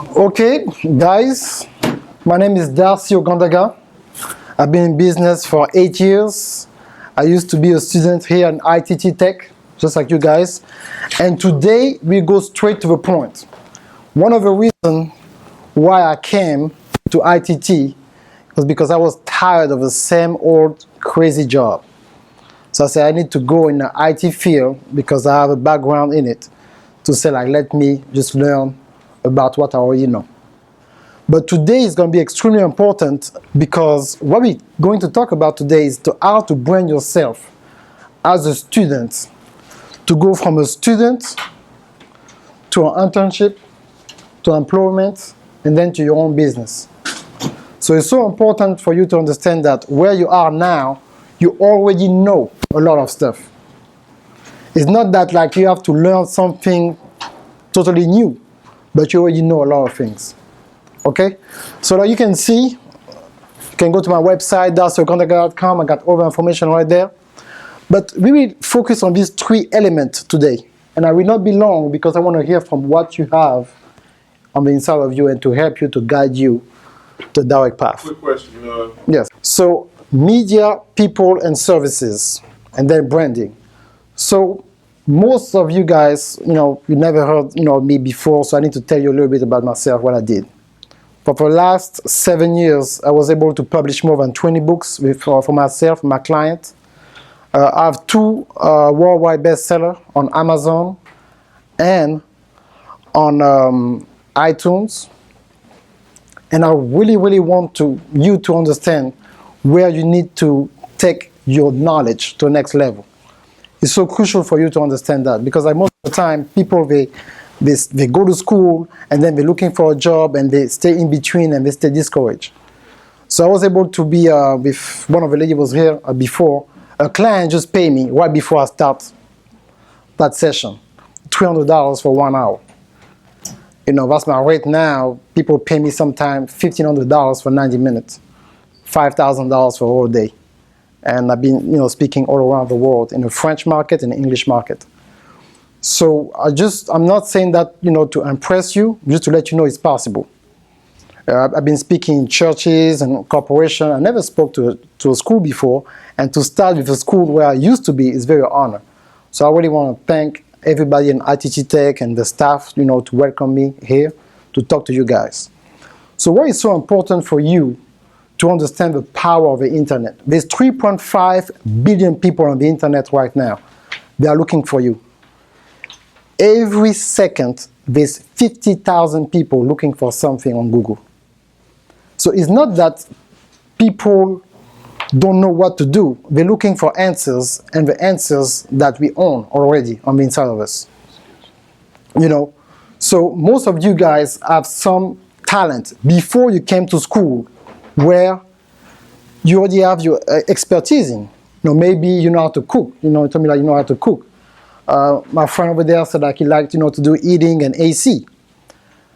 Okay, guys, my name is Darcy Ogandaga. I've been in business for 8 years. I used to be a student here in ITT Tech, just like you guys. And today we go straight to the point. One of the reasons why I came to ITT was because I was tired of the same old crazy job. So I said I need to go in the IT field because I have a background in it to say like, let me just learn about what I already know. But today is going to be extremely important because what we're going to talk about today is how to brand yourself as a student, to go from a student to an internship, to employment, and then to your own business. So it's so important for you to understand that where you are now, you already know a lot of stuff. It's not that like you have to learn something totally new, but you already know a lot of things. Okay? So like you can see, you can go to my website, darcyogondaga.com. I got all the information right there. But we will focus on these three elements today. And I will not be long because I want to hear from what you have on the inside of you and to help you, to guide you to the direct path. Quick question. Yes. So media, people, and services, and then branding. So most of you guys, you never heard, me before, so I need to tell you a little bit about myself, what I did. For the last 7 years, I was able to publish more than 20 books for myself, my client. I have 2 worldwide bestsellers on Amazon and on iTunes. And I really, really want you to understand where you need to take your knowledge to the next level. It's so crucial for you to understand that because like most of the time, people, they go to school and then they're looking for a job and they stay in between and they stay discouraged. So I was able to be with one of the ladies was here before. A client just paid me right before I start that session, $300 for 1 hour. That's my rate now. People pay me sometimes $1,500 for 90 minutes, $5,000 for a whole day. And I've been, speaking all around the world in the French market and the English market. So I'm not saying that, to impress you, just to let you know it's possible. I've been speaking in churches and corporations. I never spoke to a school before, and to start with a school where I used to be is very honor. So I really want to thank everybody in ITT Tech and the staff, to welcome me here to talk to you guys. So what is so important for you to understand the power of the internet? There's 3.5 billion people on the internet right now. They are looking for you. Every second, there's 50,000 people looking for something on Google. So it's not that people don't know what to do. They're looking for answers, and the answers that we own already on the inside of us. So most of you guys have some talent before you came to school where you already have your expertise in. Maybe you know how to cook. You told me like you know how to cook. My friend over there said like he liked, to do eating and AC.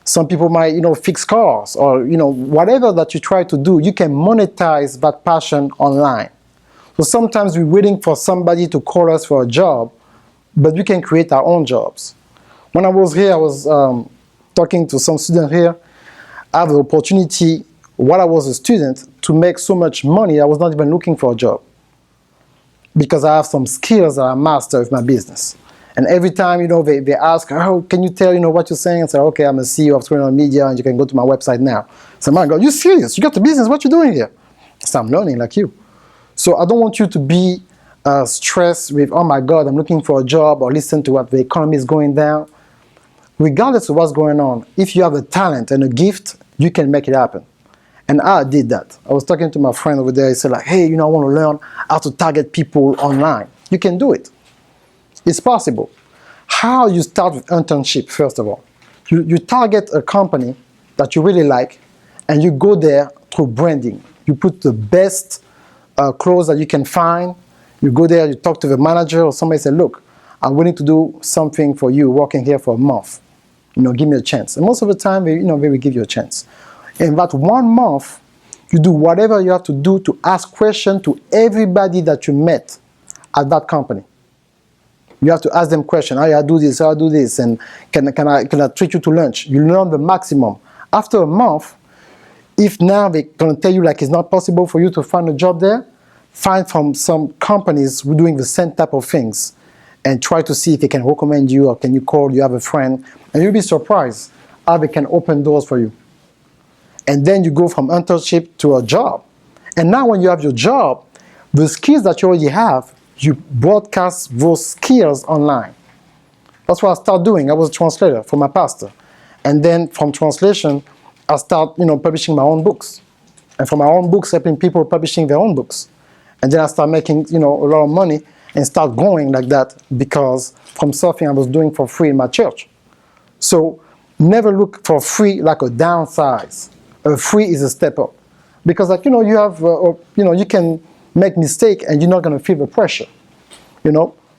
Some people might, fix cars or, whatever that you try to do, you can monetize that passion online. So sometimes we're waiting for somebody to call us for a job, but we can create our own jobs. When I was here, I was talking to some student here. I have the opportunity, while I was a student, to make so much money, I was not even looking for a job because I have some skills that I master with my business. And every time, they ask, oh, can you tell, what you're saying? I say, okay, I'm a CEO of 300 Media, and you can go to my website now. So my God, you serious? You got the business? What you doing here? So I'm learning like you. So I don't want you to be stressed with, oh my God, I'm looking for a job, or listen to what the economy is going down. Regardless of what's going on, if you have a talent and a gift, you can make it happen. And I did that. I was talking to my friend over there. He said like, hey, I want to learn how to target people online. You can do it. It's possible. How you start with internship, first of all. You target a company that you really like, and you go there through branding. You put the best clothes that you can find. You go there, you talk to the manager, or somebody say, look, I'm willing to do something for you, working here for a month. Give me a chance. And most of the time, they will give you a chance. In that 1 month, you do whatever you have to do to ask questions to everybody that you met at that company. You have to ask them questions. How I do this? How I do this? And can I treat you to lunch? You learn the maximum After a month, if now they're going to tell you like it's not possible for you to find a job there, find from some companies who are doing the same type of things and try to see if they can recommend you or can you call, you have a friend, and you'll be surprised how they can open doors for you. And then you go from internship to a job. And now when you have your job, the skills that you already have, you broadcast those skills online. That's what I started doing. I was a translator for my pastor. And then from translation, I start, publishing my own books. And from my own books, helping people publishing their own books. And then I start making, a lot of money and start going like that because from something I was doing for free in my church. So never look for free like a downsize. Free is a step up. Because you have, you can make mistake and you're not going to feel the pressure,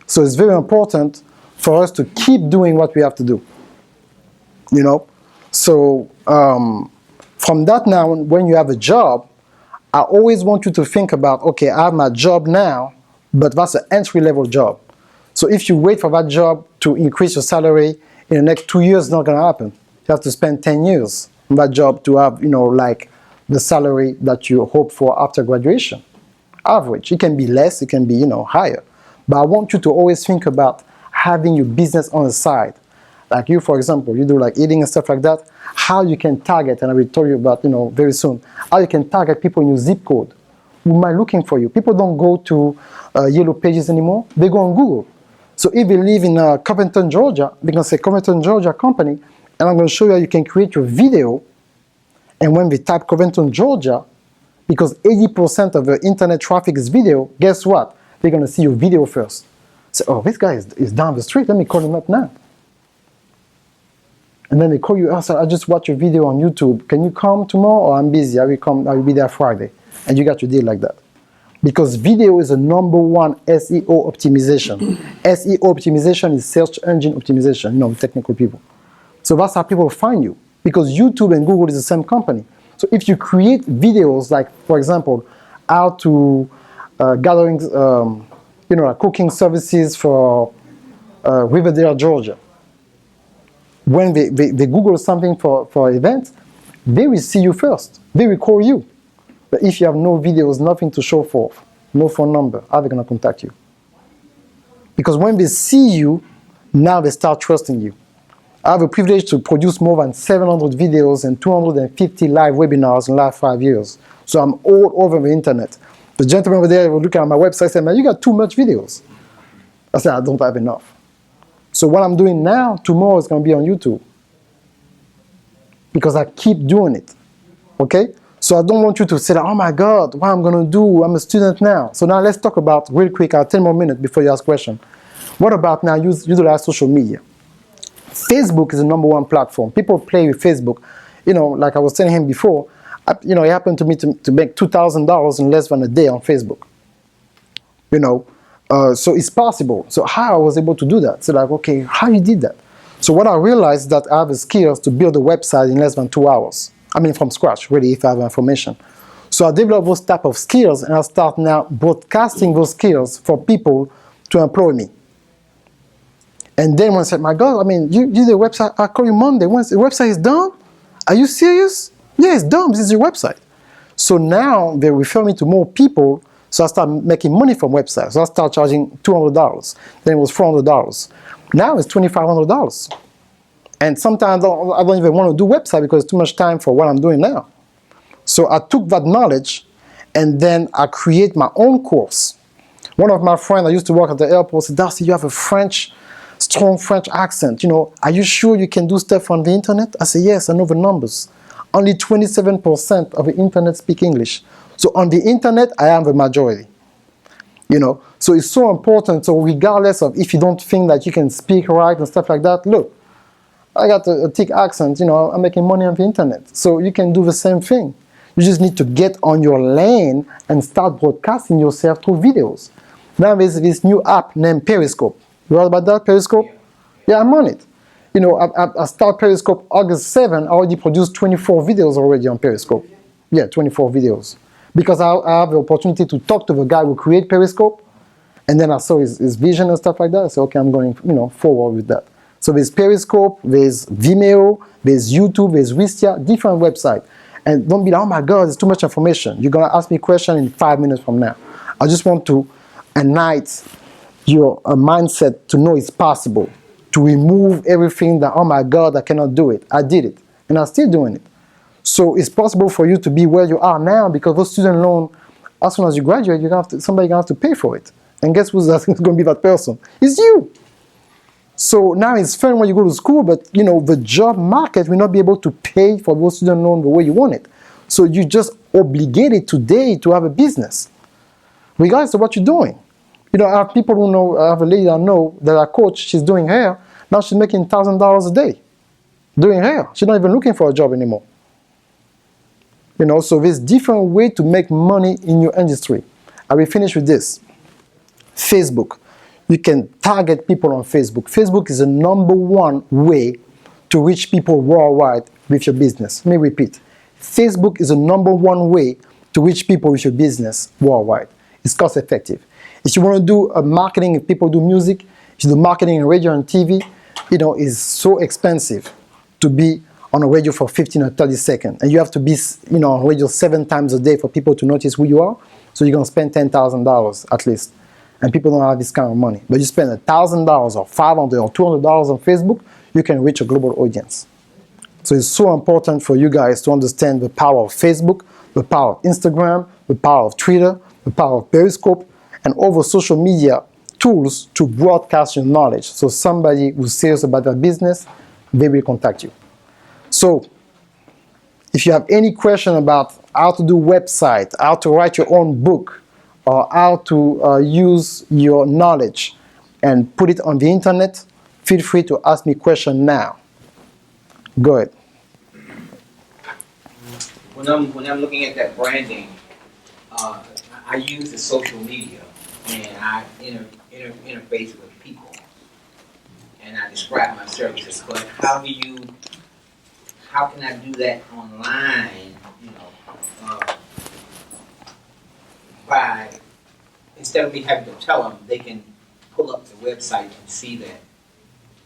So it's very important for us to keep doing what we have to do, So from that now, when you have a job, I always want you to think about, okay, I have my job now, but that's an entry-level job. So if you wait for that job to increase your salary in the next 2 years, it's not going to happen. You have to spend 10 years on that job to have, like the salary that you hope for after graduation. Average. It can be less, it can be, higher. But I want you to always think about having your business on the side. Like you, for example, you do like eating and stuff like that, how you can target, and I will tell you about, very soon, how you can target people in your zip code who might be looking for you. People don't go to Yellow Pages anymore, they go on Google. So if they live in Covington, Georgia, they can say Covington, Georgia company, and I'm going to show you how you can create your video, and when they type Covington, Georgia, because 80% of the internet traffic is video, guess what? They're going to see your video first. Say, oh, this guy is down the street, let me call him up now. And then they call you, so I just watched your video on YouTube. Can you come tomorrow? Or I'm busy, I will be there Friday. And you got your deal like that. Because video is the #1 SEO optimization. SEO optimization is search engine optimization, technical people. So that's how people find you. Because YouTube and Google is the same company. So if you create videos like, for example, how to gathering, like cooking services for Riverdale, Georgia. When they Google something for events, they will see you first. They will call you. But if you have no videos, nothing to show forth, no phone number, how are they going to contact you? Because when they see you, now they start trusting you. I have a privilege to produce more than 700 videos and 250 live webinars in the last 5 years. So I'm all over the internet. The gentleman over there will look at my website and say, man, you got too much videos. I said, I don't have enough. So what I'm doing now, tomorrow is going to be on YouTube. Because I keep doing it. Okay? So I don't want you to say, oh my God, what I'm going to do? I'm a student now. So now let's talk about, real quick, I have 10 more minutes before you ask a question. What about now utilize social media? Facebook is the #1 platform. People play with Facebook. Like I was telling him before, it happened to me to make $2,000 in less than a day on Facebook. So it's possible. So how I was able to do that? So like, okay, how you did that? So what I realized that I have the skills to build a website in less than 2 hours. I mean, from scratch, really, if I have information. So I developed those type of skills, and I start now broadcasting those skills for people to employ me. And then when I said, my God, I mean, you did a website, I call you Monday. Once the website is done, are you serious? Yeah, it's done, this is your website. So now they refer me to more people, so I start making money from websites. So I start charging $200, then it was $400. Now it's $2,500. And sometimes I don't even want to do website because it's too much time for what I'm doing now. So I took that knowledge and then I create my own course. One of my friends, I used to work at the airport, said, Darcy, you have a strong French accent. Are you sure you can do stuff on the internet? I said, yes, I know the numbers. Only 27% of the internet speak English. So on the internet, I am the majority. So it's so important. So regardless of if you don't think that you can speak right and stuff like that, look, I got a thick accent, I'm making money on the internet. So you can do the same thing. You just need to get on your lane and start broadcasting yourself through videos. Now there's this new app named Periscope. You heard about that, Periscope? Yeah, I'm on it. I start Periscope August 7. I already produced 24 videos already on Periscope. Yeah, 24 videos. Because I have the opportunity to talk to the guy who created Periscope. And then I saw his vision and stuff like that. I said, okay, I'm going forward with that. So there's Periscope, there's Vimeo, there's YouTube, there's Wistia, different websites. And don't be like, oh my God, there's too much information. You're going to ask me a question in 5 minutes from now. I just want to ignite your mindset to know it's possible, to remove everything that, oh my God, I cannot do it. I did it, and I'm still doing it. So it's possible for you to be where you are now because those student loans, as soon as you graduate, you're gonna have to, somebody's going to have to pay for it. And guess who's going to be that person? It's you. So now it's fun when you go to school, but you know the job market will not be able to pay for those student loans the way you want it. So you just obligated today to have a business, regardless of what you're doing. You know, I have people who know, I have a lady I know that I coach, she's doing hair. Now she's making $1,000 a day doing hair. She's not even looking for a job anymore. You know, so there's different ways to make money in your industry. I will finish with this. Facebook. You can target people on Facebook. Facebook is the #1 way to reach people worldwide with your business. Let me repeat. Facebook is the #1 way to reach people with your business worldwide. It's cost effective. If you want to do a marketing, if people do music, if you do marketing in radio and TV, you know, it's so expensive to be on a radio for 15 or 30 seconds. And you have to be, you know, on radio 7 times a day for people to notice who you are. So you're going to spend $10,000 at least. And people don't have this kind of money. But you spend $1,000 or $500 or $200 on Facebook, you can reach a global audience. So it's so important for you guys to understand the power of Facebook, the power of Instagram, the power of Twitter, the power of Periscope, and all the social media tools to broadcast your knowledge. So somebody who's serious about their business, they will contact you. So if you have any question about how to do website, how to write your own book, or how to use your knowledge and put it on the internet, feel free to ask me a question now. Go ahead. When I'm looking at that branding, I use the social media and I interface with people and I describe my services. But how can I do that online? You know, by instead of me having to tell them, they can pull up the website and see that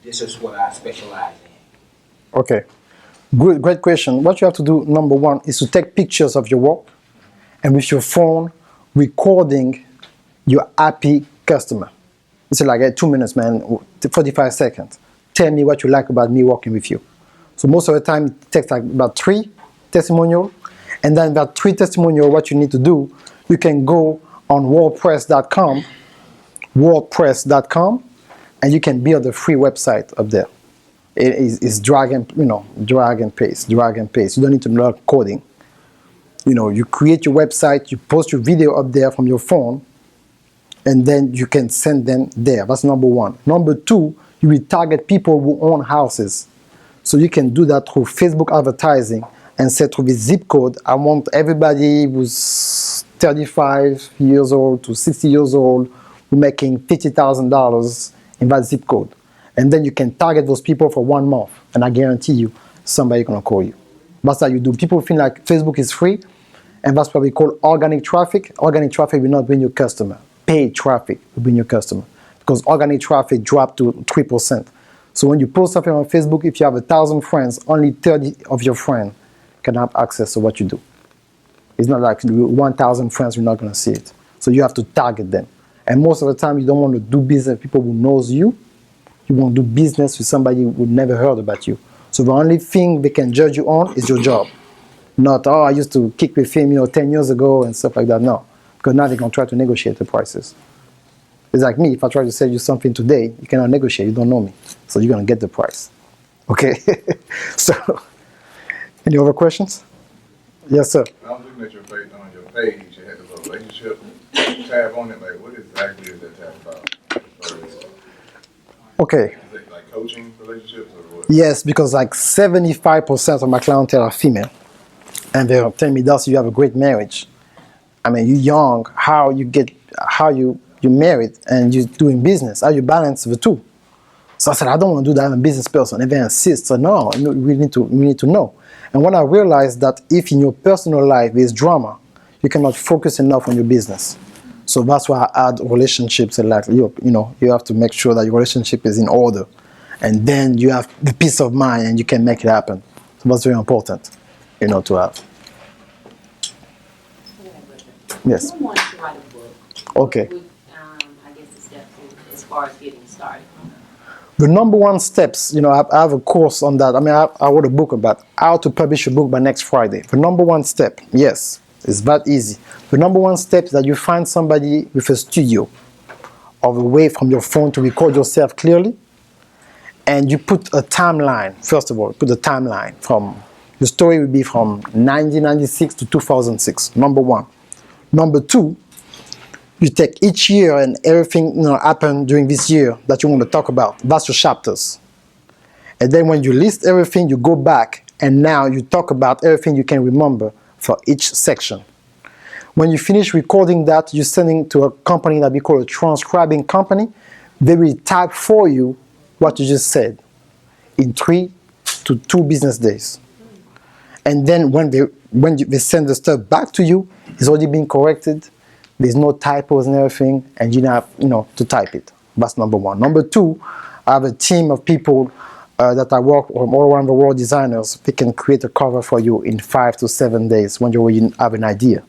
this is what I specialize in. Okay, good, great question. What you have to do, #1, is to take pictures of your work and with your phone recording your happy customer. It's like 2 minutes, man, 45 seconds. Tell me what you like about me working with you. So most of the time it takes like about 3 testimonials, and then that 3 testimonials, what you need to do, you can go on WordPress.com, and you can build a free website up there. It's drag and paste. You don't need to learn coding. You know, you create your website, you post your video up there from your phone, and then you can send them there. That's #1. #2, you will target people who own houses. So you can do that through Facebook advertising and say through the zip code, I want everybody who's 35 years old to 60 years old who making $50,000 in that zip code. And then you can target those people for 1 month. And I guarantee you, somebody's going to call you. That's how you do. People feel like Facebook is free, and that's what we call organic traffic. Organic traffic will not bring your customer. Paid traffic will bring your customer. Because organic traffic dropped to 3%. So when you post something on Facebook, if you have 1,000 friends, only 30 of your friends can have access to what you do. It's not like 1,000 friends, you're not going to see it. So you have to target them. And most of the time, you don't want to do business with people who knows you. You want to do business with somebody who never heard about you. So the only thing they can judge you on is your job. Not, oh, I used to kick with him, 10 years ago and stuff like that. No, because now they're going to try to negotiate the prices. It's like me, if I try to sell you something today, you cannot negotiate, you don't know me. So you're going to get the price. Okay? So, any other questions? Yes, sir. I was looking at your page, on your page, you had a little relationship tab on it. Like, what exactly is that tab about? Okay. Is it like coaching relationships or what? Yes, because like 75% of my clientele are female. And they're telling me, Darcy, you have a great marriage. I mean, you're young, how you're married and you're doing business, how you balance the two. So I said, I don't want to do that. I'm a business person. And they insist. So no, we need to know. And when I realized that if in your personal life there's drama, you cannot focus enough on your business. So that's why I add relationships. And like, you have to make sure that your relationship is in order. and then you have the peace of mind and you can make it happen. So that's very important, to have. Yes. Who wants to write a book? Okay. What would, I guess the steps as far as getting started? The number one steps, I have a course on that. I wrote a book about how to publish a book by next Friday. The number one step, yes, it's that easy. The number one step is that you find somebody with a studio or a way from your phone to record yourself clearly, and you put a timeline. First of all, put a timeline from, the story will be from 1996 to 2006, number one. Number two, you take each year and everything happened during this year that you want to talk about. That's your chapters. And then when you list everything, you go back and now you talk about everything you can remember for each section. When you finish recording that, you send it to a company that we call a transcribing company. They will type for you what you just said in 3 to 2 business days. And then when they send the stuff back to you, it's already been corrected. There's no typos and everything, and you have to type it. That's number one. Number two, I have a team of people that I work with all around the world, designers. They can create a cover for you in 5 to 7 days when you already have an idea.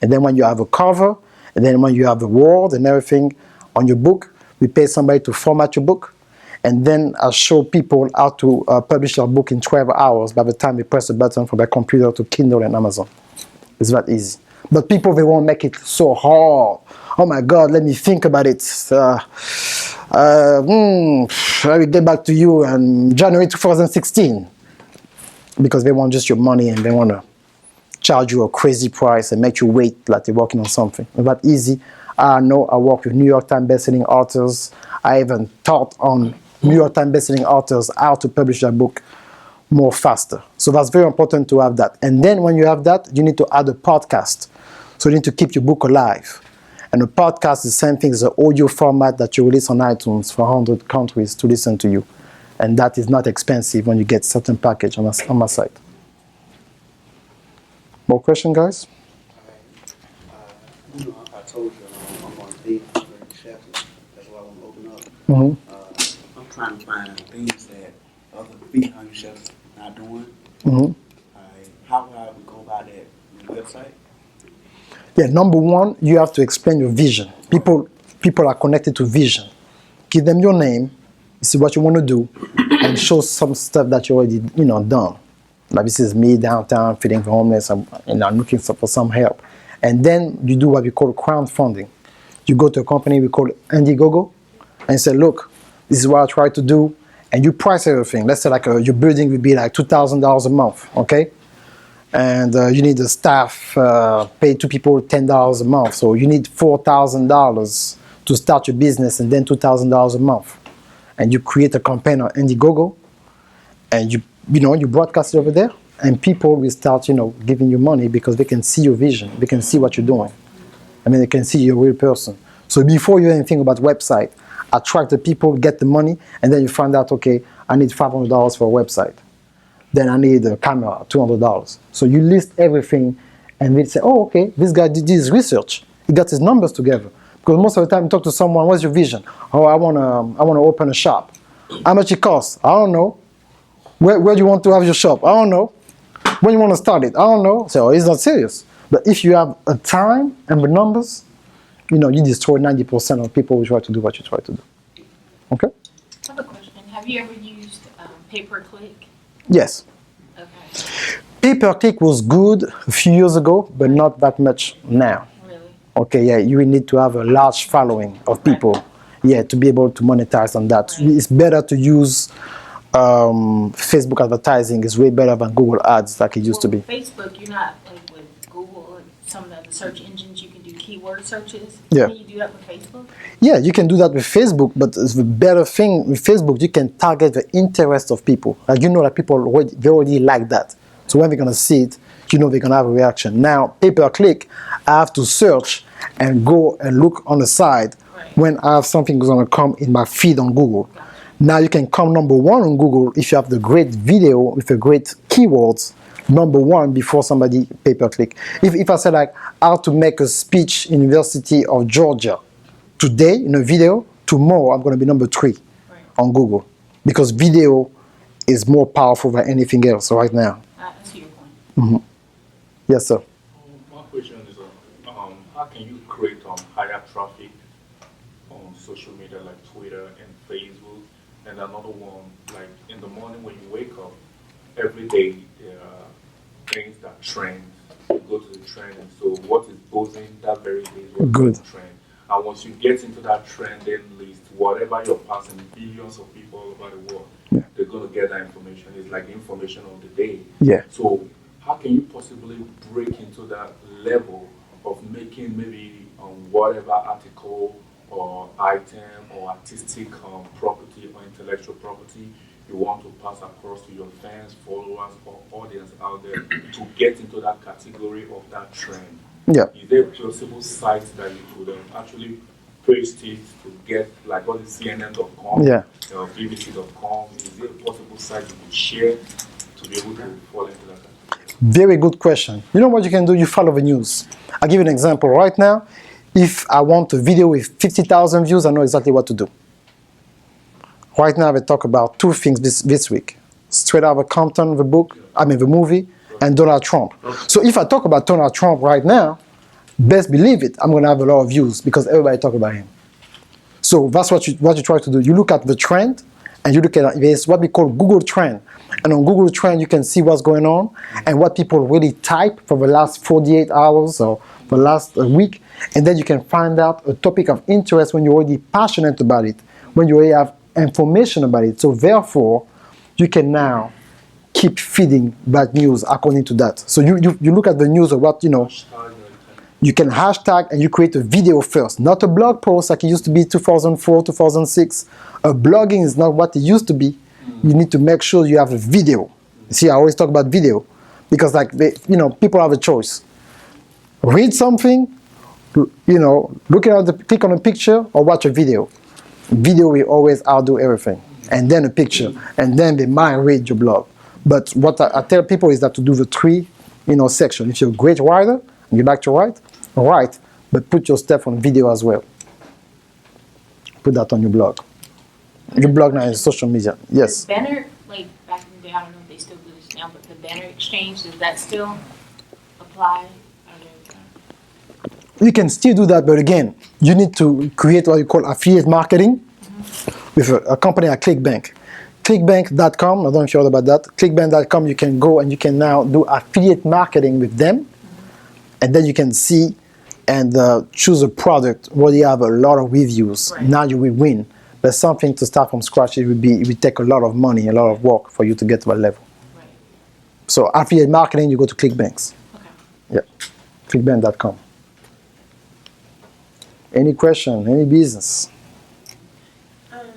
And then when you have a cover, and then when you have the word and everything on your book, we pay somebody to format your book. And then I show people how to publish their book in 12 hours by the time they press a button from their computer to Kindle and Amazon. It's that easy. But people, they won't make it so hard. Oh my God, let me think about it. I will get back to you in January 2016. Because they want just your money and they want to charge you a crazy price and make you wait like you're working on something. It's that easy. I know I work with New York Times bestselling authors. I even taught on New York Times bestselling authors how to publish their book more faster. So that's very important to have that. And then when you have that, you need to add a podcast. So you need to keep your book alive. And a podcast is the same thing as an audio format that you release on iTunes for 100 countries to listen to you. And that is not expensive when you get certain package on my site. More questions, guys? I told you I'm going to be very chefs. That's why I want to open up. Mm-hmm. I'm trying to find things that other big hungry chefs not doing. Mm-hmm. How would I go about that? Your website? Yeah, number one, you have to explain your vision. People are connected to vision. Give them your name, see what you want to do, and show some stuff that you already done. Like this is me downtown feeding the homeless, and I'm looking for some help. And then you do what we call crowdfunding. You go to a company we call Indiegogo and say, look, this is what I try to do, and you price everything. Let's say your building would be like $2,000 a month, okay? And you need the staff, pay 2 people $10 a month. So you need $4,000 to start your business and then $2,000 a month. And you create a campaign on Indiegogo and you broadcast it over there and people will start, giving you money because they can see your vision. They can see what you're doing. I mean, they can see you're a real person. So before you even think about website, attract the people, get the money, and then you find out, okay, I need $500 for a website. Then I need a camera, $200. So you list everything and they say, oh, okay, this guy did his research. He got his numbers together. Because most of the time you talk to someone, what's your vision? Oh, I want to open a shop. How much it costs? I don't know. Where do you want to have your shop? I don't know. When you want to start it? I don't know. So he's not serious. But if you have a time and the numbers, you destroy 90% of people who try to do what you try to do. Okay? I have a question. Have you ever used pay-per-click? Yes. Okay. Pay-per-click was good a few years ago, but not that much now. Really? Okay, yeah, you will need to have a large following of people, to be able to monetize on that. Right. It's better to use Facebook advertising. It's way better than Google Ads like it used to be. Facebook, you're not like with Google or some of the search engines. You can do keyword searches. Yeah. Can you do that with Facebook? Yeah, you can do that with Facebook, but the better thing with Facebook, you can target the interest of people. Like that people already like that. So when they're gonna see it, they're gonna have a reaction. Now, pay-per-click, I have to search and go and look on the side when I have something gonna come in my feed on Google. Now you can come number 1 on Google if you have the great video with the great keywords, number 1 before somebody pay-per-click. If I say like how to make a speech in University of Georgia today in a video, tomorrow I'm going to be number 3 on Google because video is more powerful than anything else right now. I see your point. Yes, sir. My question is, how can you create higher traffic on social media like Twitter and Facebook? And another one, like in the morning when you wake up, every day there are things that trend. You go to the trend, and so what is buzzing that very day is what Good. is trend. And once you get into that trending list, whatever you're passing, billions of people all over the world, they're going to get that information. It's like the information of the day. Yeah. So how can you possibly break into that level of making maybe whatever article or item or artistic property or intellectual property you want to pass across to your fans, followers, or audience out there to get into that category of that trend? Yeah. Is there possible sites that you could actually paste it to get like all the CNN.com, Yeah. BBC.com? Is there a possible site you could share to be able to fall into that category? Very good question. You know what you can do? You follow the news. I'll give you an example. Right now, if I want a video with 50,000 views, I know exactly what to do. Right now, we talk about two things this week. Straight Outta Compton, the movie, and Donald Trump. So if I talk about Donald Trump right now, best believe it, I'm going to have a lot of views because everybody talk about him. So that's what you try to do. You look at the trend, and you look at there's what we call Google Trend. And on Google Trend, you can see what's going on and what people really type for the last 48 hours or the last week. And then you can find out a topic of interest when you're already passionate about it, when you already have information about it. So therefore, you can now keep feeding that news according to that. So you look at the news of what, you can hashtag and you create a video first, not a blog post like it used to be 2004, 2006. Blogging is not what it used to be. You need to make sure you have a video. See, I always talk about video because people have a choice. Read something, look at click on a picture or watch a video. Video will always outdo everything. And then a picture. And then they might read your blog. But what I tell people is that to do the three, section. If you're a great writer and you like to write, but put your stuff on video as well. Put that on your blog. Your blog now is social media. Yes. The banner, like back in the day, I don't know if they still do this now, but the banner exchange, does that still apply? You can still do that, but again, you need to create what you call affiliate marketing with a company like ClickBank. ClickBank.com, I don't know if you heard about that. ClickBank.com, you can go and you can now do affiliate marketing with them, and then you can see and choose a product where you have a lot of reviews. Right. Now you will win. But something to start from scratch, it would take a lot of money, a lot of work for you to get to that level. Right. So affiliate marketing, you go to ClickBanks. Okay. Yeah, ClickBank.com. Any question? Any business? Okay.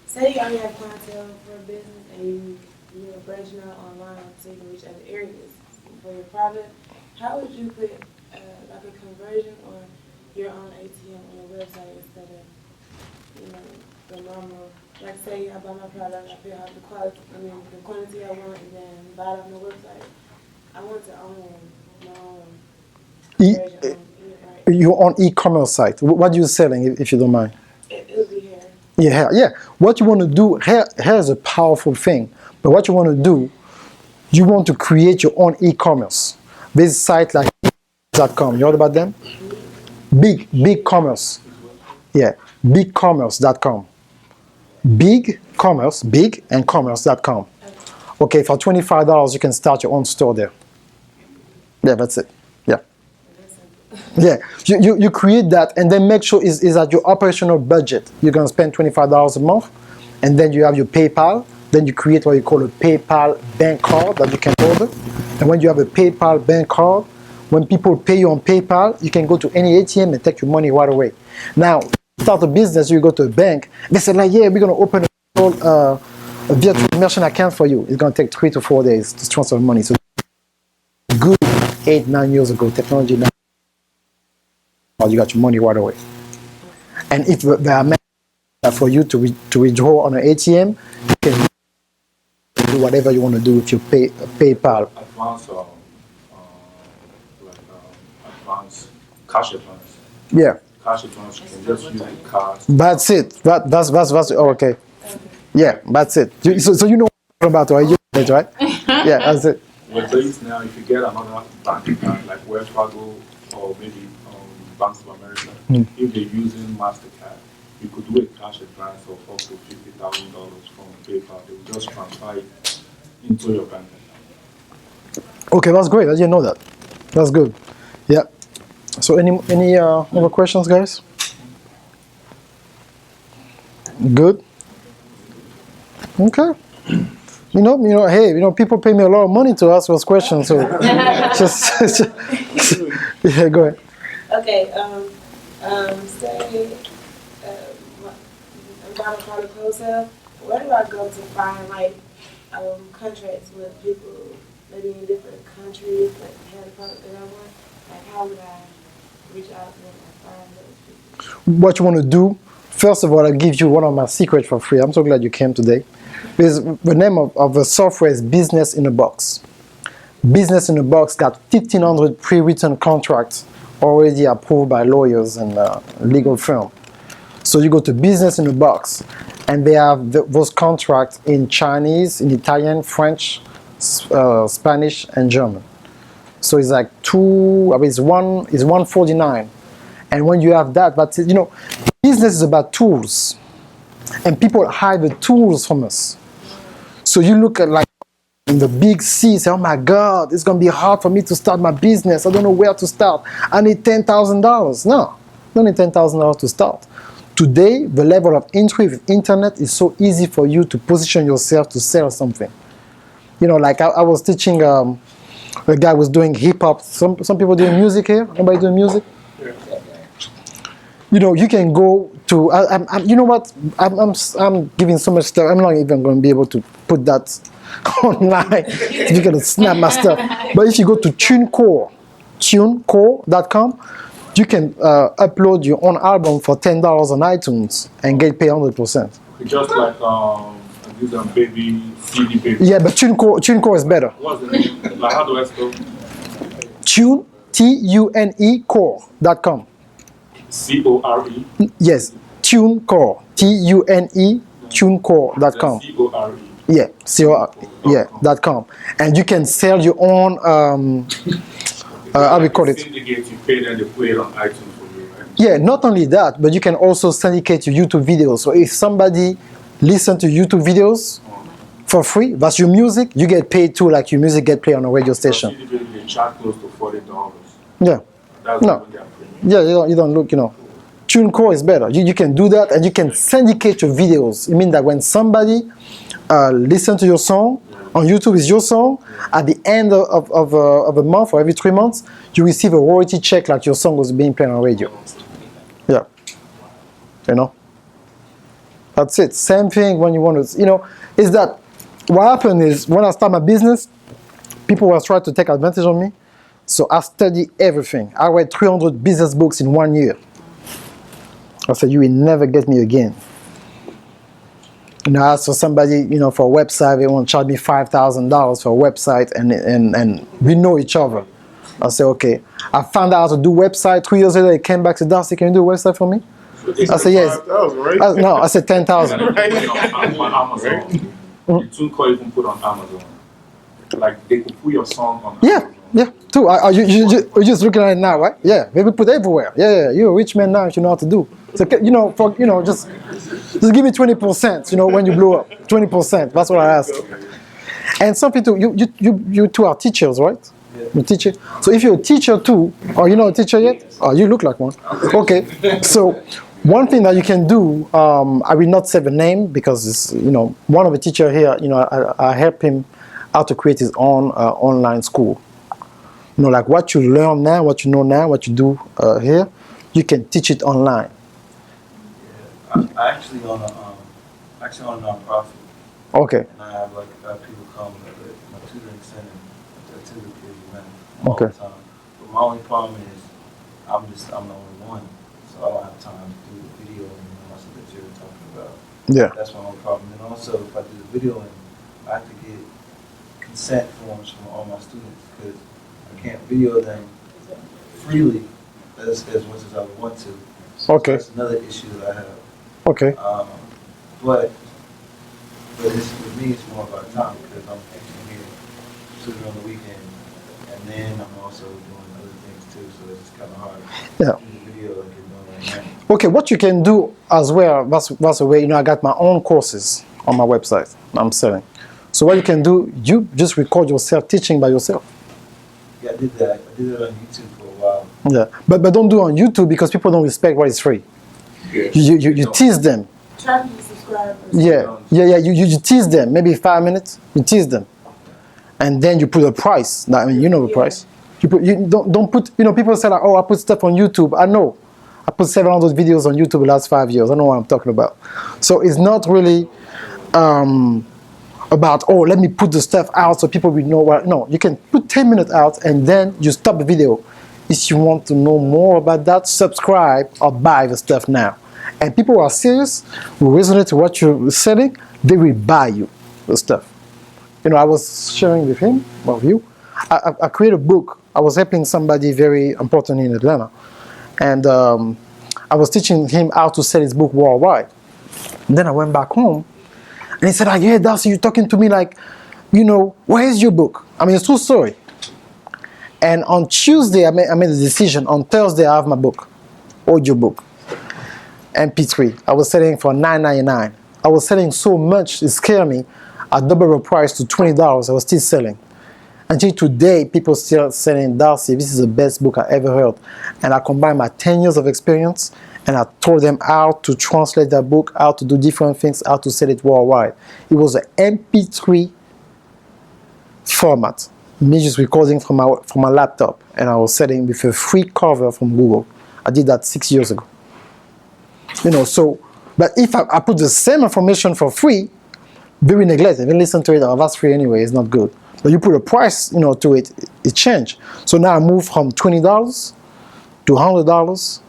Say you already have clientele for a business and you're branching out online so you can reach other areas for your product. How would you put like a conversion on your own ATM on your website instead of the normal? Like say I buy my product, I figure out the quantity I want, and then buy it on the website. I want to own my own conversion. Your own e-commerce site. What are you selling, if you don't mind? It would be hair. Yeah. What you want to do, hair is a powerful thing. But what you want to do, you want to create your own e-commerce. This site like .com. You heard about them? Big commerce. Yeah, bigcommerce.com. Big commerce, big and commerce.com. Okay, for $25 you can start your own store there. Yeah, that's it. Yeah, you create that and then make sure is at your operational budget. You're going to spend $25 a month, and then you have your PayPal. Then you create what you call a PayPal bank card that you can order. And when you have a PayPal bank card, when people pay you on PayPal, you can go to any ATM and take your money right away. Now, start a business, you go to a bank, they say like, yeah, we're going to open a virtual merchant account for you. It's going to take 3 to 4 days to transfer money. So good 8-9 years ago, technology now. You got your money right away. And if there are for you to withdraw on an ATM, you can do whatever you want to do with your PayPal. Advance cash advance. Yeah. Cash advance, you can just use the card. That's it. That's okay. Yeah, that's it. So you know what I'm about, right? You know it, right? Yeah, that's it. With this now, if you get another bank like Wells Fargo or maybe Banks of America, if they're using MasterCard, you could do a cash advance of up to $50,000 from PayPal. They will just transfer it into your bank account. Okay, that's great. I didn't know that. That's good. Yeah. So any other questions, guys? Good. Okay. Hey, people pay me a lot of money to ask those questions, so just yeah, go ahead. Okay, say I'm buying a product wholesale. Where do I go to find contracts with people maybe in different countries that have the product that I want? Like, how would I reach out to them and find those people? What you want to do? First of all, I'll give you one of my secrets for free. I'm so glad you came today. Because the name of the software is Business in a Box. Business in a Box got 1,500 pre-written contracts already approved by lawyers and legal firm. So you go to Business in a Box, and they have those contracts in Chinese, in Italian, French, Spanish, and German. So it's like it's $149. And when you have that, but business is about tools. And people hide the tools from us. So you look at in the big C, say, oh my God, it's going to be hard for me to start my business. I don't know where to start. I need $10,000. No, you don't need $10,000 to start. Today, the level of entry with internet is so easy for you to position yourself to sell something. I was teaching a guy was doing hip hop. Some people doing music here. Anybody doing music? You can go to. You know what? I'm giving so much stuff. I'm not even going to be able to put that online. You're going to snap my stuff. But if you go to tunecore.com, you can upload your own album for $10 on iTunes and get paid 100%. Just like these baby CD baby. Yeah, but TuneCore is better. What's the name? Like, how do I spell? Tune, TUNE core.com. CORE. Yes, TuneCore, TUNE, TuneCore.com. CORE. Yeah, .com. And you can sell your own, how we call it? Syndicate, you pay them, they put it on iTunes for you, right? Yeah, not only that, but you can also syndicate your YouTube videos. So if somebody listens to YouTube videos for free, that's your music, you get paid too, like your music get played on a radio station. They charge close to $40. Yeah. That's No. Yeah, you don't look, TuneCore is better. You can do that, and you can syndicate your videos. It means that when somebody listens to your song on YouTube, is your song, at the end of a month or every 3 months, you receive a royalty check like your song was being played on radio. Yeah. That's it. Same thing when you want to, is that what happened is when I started my business, people were trying to take advantage of me. So I studied everything. I read 300 business books in 1 year. I said, you will never get me again. I asked for somebody, for a website, they want to charge me $5,000 for a website, and we know each other. I said, okay. I found out how to do website. 3 years later, they came back and said, Darcy, can you do a website for me? I said, yes. Right? No, I said 10,000. On Amazon. TuneCore even put on Amazon. Like, they could put your song on Amazon. Yeah, too. You're just looking at it now, right? Yeah, maybe put everywhere. Yeah, you're a rich man now if you know how to do. So, just give me 20%, when you blow up. 20%, that's what I ask. And some people, you two are teachers, right? Yeah. You're teacher. So if you're a teacher too, or you're not a teacher yet? Oh, you look like one. Okay, so one thing that you can do, I will not say the name because it's, one of the teacher here, I help him how to create his own online school. Like what you learn now, what you know now, what you do here, you can teach it online. I actually own a nonprofit. Okay. And I have people come to my tutoring center to tutor kids all Okay. the time. But my only problem is I'm the only one, so I don't have time to do the video and all that that you're talking about. Yeah. That's my only problem. And also, if I do the video, I have to get consent forms from all my students because I can't video them freely as much as I would want to. So Okay. that's another issue that I have. Okay. But But it's, with me, it's more about time because I'm here shooting on the weekend, and then I'm also doing other things too. So it's kind of hard. Yeah. To do the video like you're doing right now. Okay, what you can do as well, that's a way, you know, I got my own courses on my website I'm selling. So what you can do, you just record yourself teaching by yourself. Yeah, I did that. I did it on YouTube for a while. Yeah, but don't do it on YouTube because people don't respect what is free. Yeah. You tease them. Try to be subscribers. Yeah. You tease them, maybe 5 minutes. You tease them, and then you put a price. I mean, you know the price. You don't put. You know, people say like, oh, I put stuff on YouTube. I know, I put 700 videos on YouTube the last 5 years. I know what I'm talking about. So it's not really about, oh, let me put the stuff out so people will know what. No, you can put 10 minutes out and then you stop the video. If you want to know more about that, subscribe or buy the stuff now. And people who are serious, who resonate to what you're selling, they will buy you the stuff. You know, I was sharing with him, with you, I created a book. I was helping somebody very important in Atlanta. And I was teaching him how to sell his book worldwide. And then I went back home and he said, like, yeah, Darcy, you're talking to me like, you know, where is your book? I mean, it's true story. And on Tuesday, I made a decision. On Thursday, I have my book, audio book, MP3. I was selling for $9.99. I was selling so much, it scared me. I doubled the price to $20. I was still selling. Until today, people still saying, Darcy, this is the best book I ever heard. And I combined my 10 years of experience and I told them how to translate that book, how to do different things, how to sell it worldwide. It was an MP3 format. Me just recording from my laptop, and I was selling with a free cover from Google. I did that 6 years ago. You know, so, but if I put the same information for free, they will neglect it. They listen to it, oh, that's free anyway, it's not good. But you put a price, you know, to it, it changed. So now I moved from $20 to $100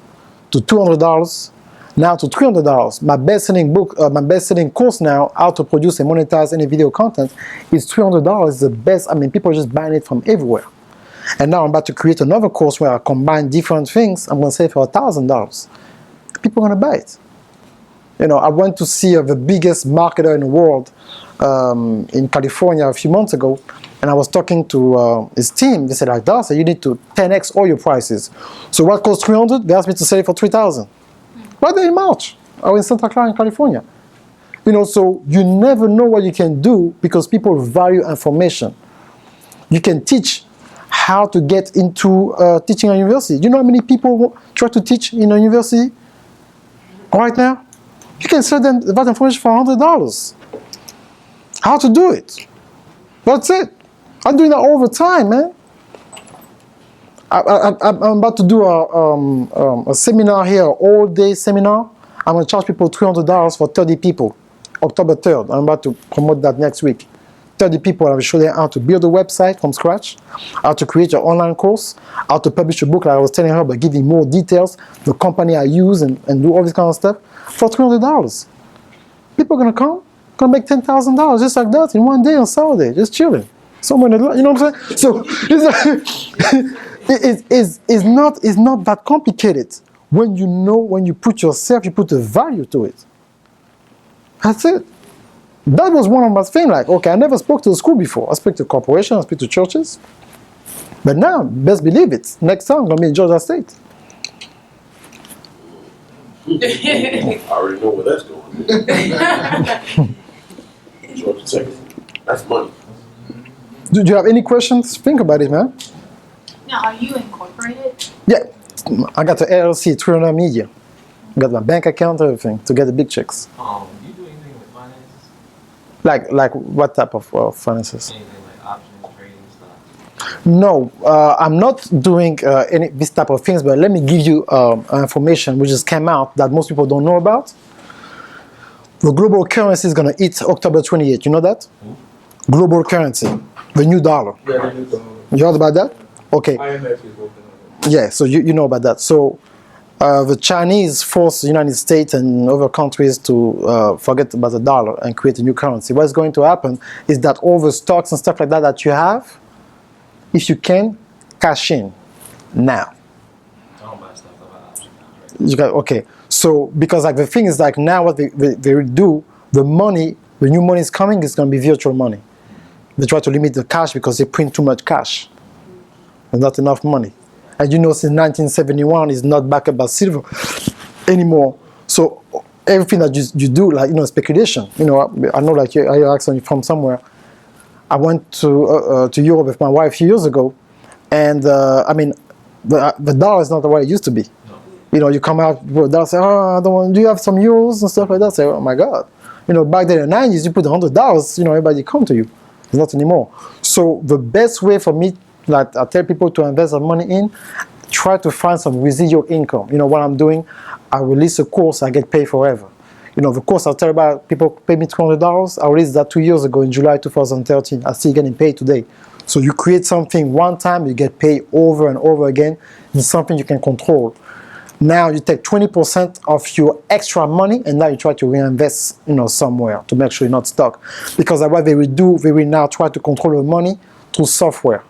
to $200, now to $300. My best-selling book, my best-selling course now, how to produce and monetize any video content, is $300. It's the best. I mean, people are just buying it from everywhere. And now I'm about to create another course where I combine different things. I'm going to sell it for $1,000. People are going to buy it. You know, I went to see the biggest marketer in the world in California a few months ago, and I was talking to his team. They said, like, Darcy, you need to 10x all your prices. So what costs $300? They asked me to sell it for $3,000. Right there in March. I was in Santa Clara in California. You know, so you never know what you can do because people value information. You can teach how to get into teaching at university. You know how many people try to teach in a university right now? You can sell them that information for $100. How to do it. That's it. I'm doing that all the time, man. I'm about to do a seminar here, an all-day seminar. I'm going to charge people $300 for 30 people, October 3rd. I'm about to promote that next week. 30 people, I will show them how to build a website from scratch, how to create your online course, how to publish a book like I was telling her, but giving more details, the company I use, and do all this kind of stuff for $300. People are going to come, going to make $10,000 just like that in one day on Saturday, just chilling. Somewhere in the, you know what I'm saying? So it's not that complicated. When you know, when you put yourself, you put a value to it. That's it. That was one of my things. Like, okay, I never spoke to a school before. I spoke to corporations, I speak to churches. But now, best believe it, next time I'm going to be in Georgia State. I already know where that's going. Georgia Tech. That's money. Do you have any questions? Think about it, man. Now, are you incorporated? Yeah, I got the LLC, 300 Media. I got my bank account, everything, to get the big checks. Do you do anything with finances? Like what type of finances? Anything like options, trading, stuff? No, I'm not doing any this type of things, but let me give you information which just came out that most people don't know about. The global currency is going to hit October 28th. You know that? Global currency, the new dollar. Yeah, they do. You heard about that? Okay. IMF is working on it. Yeah, so you know about that. So the Chinese forced the United States and other countries to forget about the dollar and create a new currency. What's going to happen is that all the stocks and stuff like that that you have, if you can, cash in now. I don't buy stuff about option contracts. You got, okay. So because like the thing is like now what they do, the money When new money is coming, it's going to be virtual money. They try to limit the cash because they print too much cash. There's not enough money. And you know, since 1971, it's not backed up by silver anymore. So everything that you do, like, you know, speculation. You know, I know, like, you're actually from somewhere. I went to Europe with my wife a few years ago, and I mean, the dollar is not the way it used to be. You know, you come out with a dollar, say, oh, I don't want, do you have some euros and stuff like that? Say, oh my God. You know, back then in the 90s, you put $100, you know, everybody come to you. It's not anymore. So the best way for me, like I tell people to invest their money in, try to find some residual income. You know, what I'm doing, I release a course, I get paid forever. You know, the course I'll tell about, people pay me $200. I released that 2 years ago in July 2013. I'm still getting paid today. So you create something one time, you get paid over and over again. It's something you can control. Now you take 20% of your extra money and now you try to reinvest, you know, somewhere to make sure you're not stuck. Because what they will do, they will now try to control the money through software.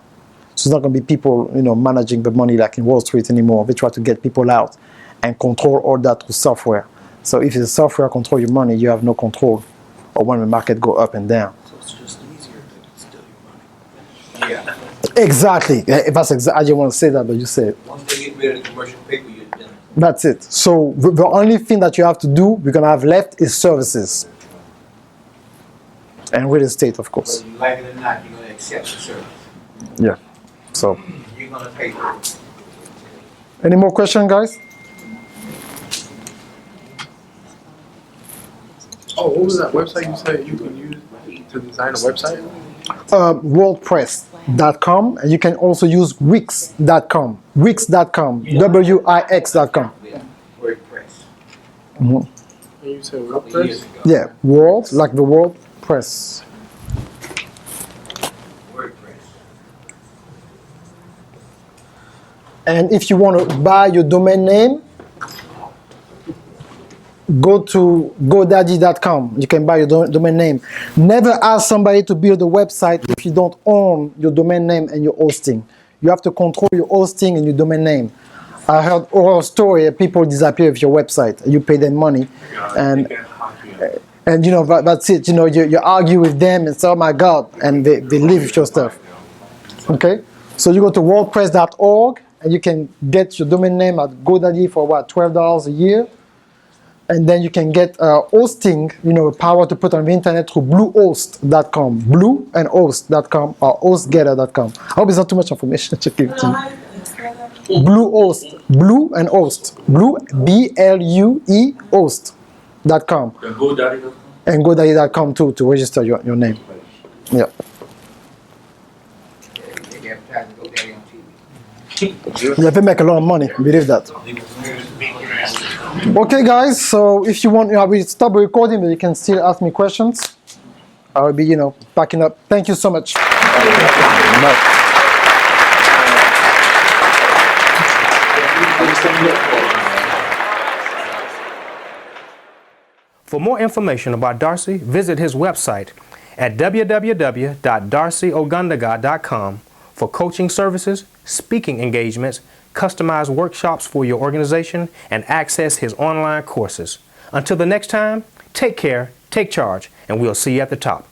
So it's not going to be people, you know, managing the money like in Wall Street anymore. They try to get people out and control all that through software. So if the software control your money, you have no control or when the market go up and down. So it's just easier to steal your money. Yeah. Exactly. That's exactly. I didn't want to say that, but you said it. Once they get rid of the commercial paper, you're done. That's it. So the only thing that you have to do, we're going to have left is services. And real estate, of course. Whether you like it or not, you're going to accept the service. Yeah. So, You're going to pay for it. any more questions, guys? Oh, what was that website you said you can use to design a website? WordPress.com, and you can also use Wix.com. Wix.com. Wix.com. Yeah. WordPress. Mm-hmm. And you said A couple of years WordPress? ago. Yeah, Word, like the word press. WordPress. And if you want to buy your domain name, go to GoDaddy.com. You can buy your domain name. Never ask somebody to build a website if you don't own your domain name and your hosting. You have to control your hosting and your domain name. I heard oral story of people disappear with your website. You pay them money, and you know that's it. You know you argue with them and say, oh my God, and they leave with your stuff. Okay, so you go to WordPress.org and you can get your domain name at GoDaddy for what, $12 a year. And then you can get hosting, you know, power to put on the internet through bluehost.com, blue and host.com or hostgetter.com. I hope it's not too much information to give to you. Bluehost, blue and host, blue, B-L-U-E, host.com. Then GoDaddy.com. And GoDaddy.com too to register your name. Yeah. They advertise and go daddy on TV. Yeah, they make a lot of money, believe that. Okay, guys, so if you want, I will stop recording, but you can still ask me questions. I will be, you know, packing up. Thank you so much. Bye. For more information about Darcy, visit his website at www.darcyogundaga.com for coaching services, speaking engagements, customized workshops for your organization, and access his online courses. Until the next time, take care, take charge, and we'll see you at the top.